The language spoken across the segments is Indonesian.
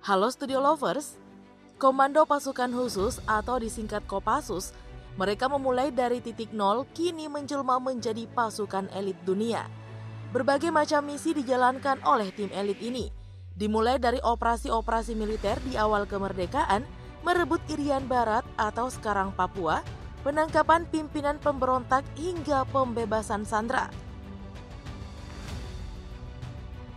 Halo Studio Lovers, Komando Pasukan Khusus atau disingkat Kopassus, mereka memulai dari titik nol kini menjelma menjadi pasukan elit dunia. Berbagai macam misi dijalankan oleh tim elit ini, dimulai dari operasi-operasi militer di awal kemerdekaan, merebut Irian Barat atau sekarang Papua, penangkapan pimpinan pemberontak hingga pembebasan sandera.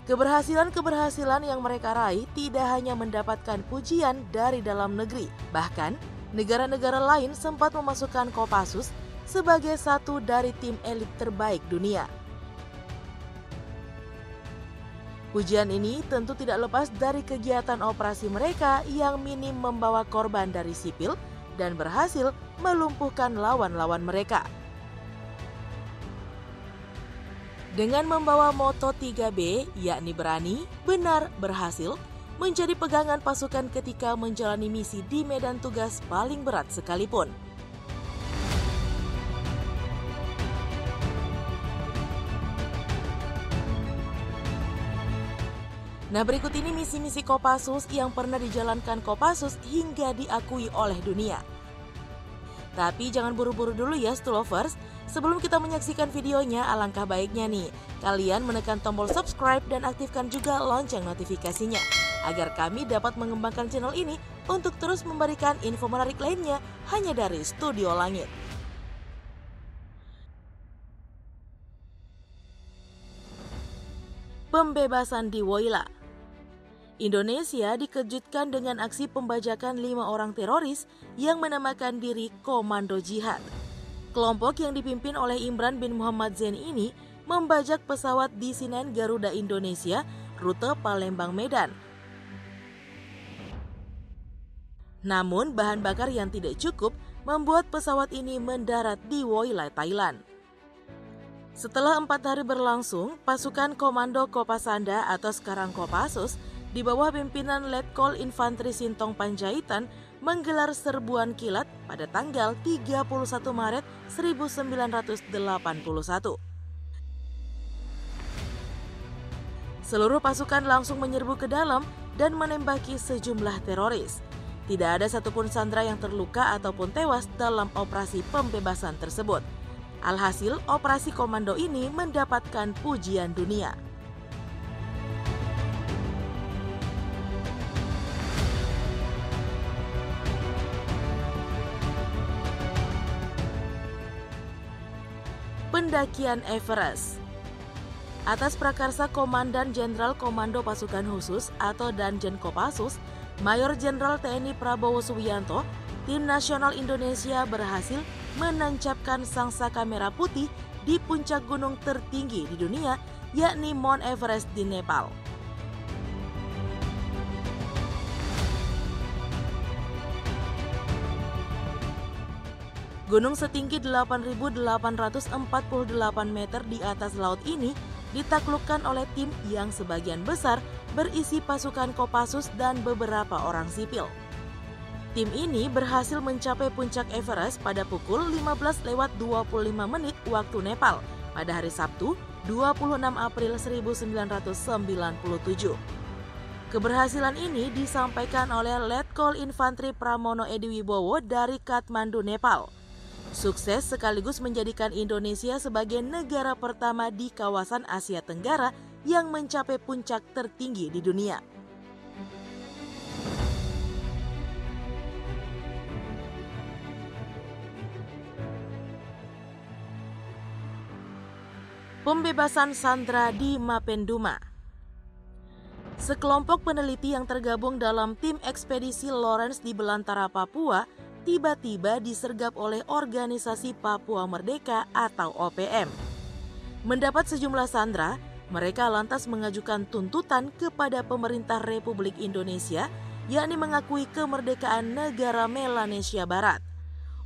Keberhasilan-keberhasilan yang mereka raih tidak hanya mendapatkan pujian dari dalam negeri, bahkan negara-negara lain sempat memasukkan Kopassus sebagai satu dari tim elit terbaik dunia. Pujian ini tentu tidak lepas dari kegiatan operasi mereka yang minim membawa korban dari sipil dan berhasil melumpuhkan lawan-lawan mereka. Dengan membawa moto 3B, yakni berani, benar, berhasil, menjadi pegangan pasukan ketika menjalani misi di medan tugas paling berat sekalipun. Nah, berikut ini misi-misi Kopassus yang pernah dijalankan Kopassus hingga diakui oleh dunia. Tapi jangan buru-buru dulu ya Stulovers. Sebelum kita menyaksikan videonya, alangkah baiknya nih kalian menekan tombol subscribe dan aktifkan juga lonceng notifikasinya agar kami dapat mengembangkan channel ini untuk terus memberikan info menarik lainnya hanya dari Studio Langit. Pembebasan di Woyla. Indonesia dikejutkan dengan aksi pembajakan 5 orang teroris yang menamakan diri Komando Jihad. Kelompok yang dipimpin oleh Imran bin Muhammad Zain ini membajak pesawat di Sinen Garuda Indonesia, rute Palembang-Medan. Namun bahan bakar yang tidak cukup membuat pesawat ini mendarat di Woyla, Thailand. Setelah 4 hari berlangsung, pasukan Komando Kopasanda atau sekarang Kopassus di bawah pimpinan Letkol Infantri Sintong Panjaitan menggelar serbuan kilat pada tanggal 31 Maret 1981. Seluruh pasukan langsung menyerbu ke dalam dan menembaki sejumlah teroris. Tidak ada satupun sandera yang terluka ataupun tewas dalam operasi pembebasan tersebut. Alhasil, operasi komando ini mendapatkan pujian dunia. Pendakian Everest. Atas prakarsa Komandan Jenderal Komando Pasukan Khusus atau Danjen Kopassus, Mayor Jenderal TNI Prabowo Subianto, tim nasional Indonesia berhasil menancapkan sangsaka merah putih di puncak gunung tertinggi di dunia, yakni Mount Everest di Nepal. Gunung setinggi 8.848 meter di atas laut ini ditaklukkan oleh tim yang sebagian besar berisi pasukan Kopassus dan beberapa orang sipil. Tim ini berhasil mencapai puncak Everest pada pukul 15:25 waktu Nepal pada hari Sabtu 26 April 1997. Keberhasilan ini disampaikan oleh Letkol Infantri Pramono Ediwibowo dari Kathmandu, Nepal. Sukses sekaligus menjadikan Indonesia sebagai negara pertama di kawasan Asia Tenggara yang mencapai puncak tertinggi di dunia. Pembebasan sandera di Mapenduma. Sekelompok peneliti yang tergabung dalam tim ekspedisi Lawrence di belantara Papua tiba-tiba disergap oleh Organisasi Papua Merdeka atau OPM. Mendapat sejumlah sandera, mereka lantas mengajukan tuntutan kepada pemerintah Republik Indonesia, yakni mengakui kemerdekaan negara Melanesia Barat.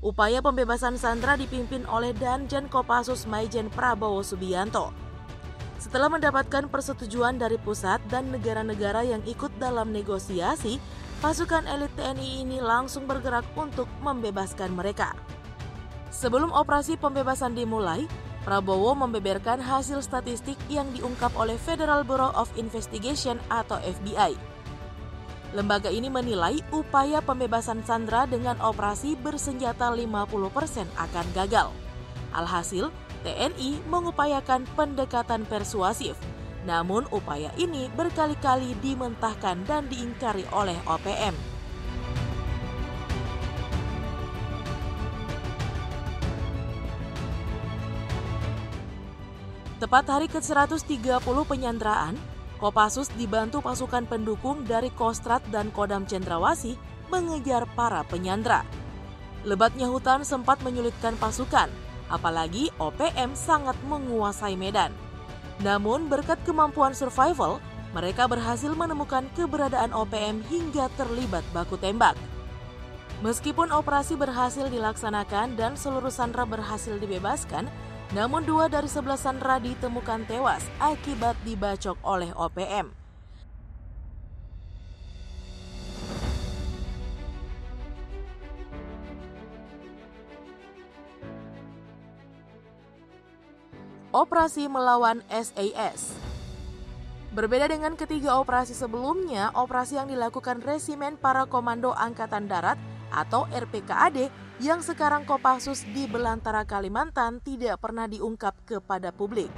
Upaya pembebasan sandera dipimpin oleh Danjen Kopassus Maijen Prabowo Subianto. Setelah mendapatkan persetujuan dari pusat dan negara-negara yang ikut dalam negosiasi, pasukan elit TNI ini langsung bergerak untuk membebaskan mereka. Sebelum operasi pembebasan dimulai, Prabowo membeberkan hasil statistik yang diungkap oleh Federal Bureau of Investigation atau FBI. Lembaga ini menilai upaya pembebasan sandera dengan operasi bersenjata 50% akan gagal. Alhasil, TNI mengupayakan pendekatan persuasif. Namun upaya ini berkali-kali dimentahkan dan diingkari oleh OPM. Tepat hari ke-130 penyanderaan, Kopassus dibantu pasukan pendukung dari Kostrad dan Kodam Cendrawasih mengejar para penyandera. Lebatnya hutan sempat menyulitkan pasukan, apalagi OPM sangat menguasai medan. Namun berkat kemampuan survival, mereka berhasil menemukan keberadaan OPM hingga terlibat baku tembak. Meskipun operasi berhasil dilaksanakan dan seluruh sandera berhasil dibebaskan, namun 2 dari 11 sandera ditemukan tewas akibat dibacok oleh OPM. Operasi melawan SAS. Berbeda dengan ketiga operasi sebelumnya, operasi yang dilakukan Resimen Para Komando Angkatan Darat atau RPKAD yang sekarang Kopassus di Belantara Kalimantan tidak pernah diungkap kepada publik.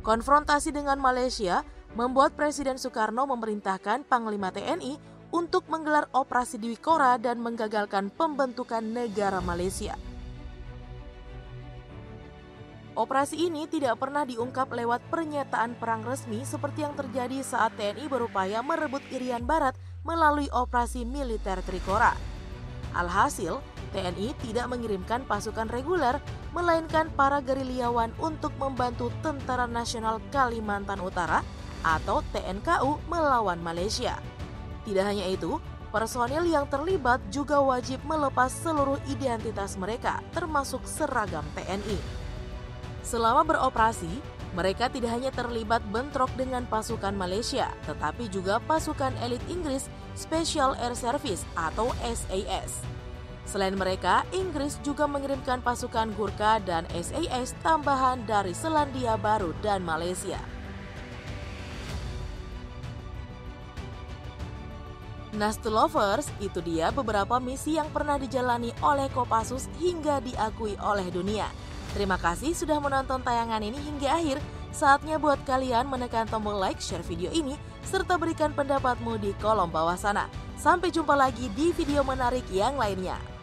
Konfrontasi dengan Malaysia membuat Presiden Soekarno memerintahkan Panglima TNI untuk menggelar operasi Dwi Kora dan menggagalkan pembentukan negara Malaysia. Operasi ini tidak pernah diungkap lewat pernyataan perang resmi seperti yang terjadi saat TNI berupaya merebut Irian Barat melalui operasi militer Trikora. Alhasil, TNI tidak mengirimkan pasukan reguler, melainkan para gerilyawan untuk membantu Tentara Nasional Kalimantan Utara atau TNKU melawan Malaysia. Tidak hanya itu, personil yang terlibat juga wajib melepas seluruh identitas mereka, termasuk seragam TNI. Selama beroperasi, mereka tidak hanya terlibat bentrok dengan pasukan Malaysia, tetapi juga pasukan elit Inggris Special Air Service atau SAS. Selain mereka, Inggris juga mengirimkan pasukan Gurkha dan SAS tambahan dari Selandia Baru dan Malaysia. Nastu Lovers, itu dia beberapa misi yang pernah dijalani oleh Kopassus hingga diakui oleh dunia. Terima kasih sudah menonton tayangan ini hingga akhir. Saatnya buat kalian menekan tombol like, share video ini, serta berikan pendapatmu di kolom bawah sana. Sampai jumpa lagi di video menarik yang lainnya.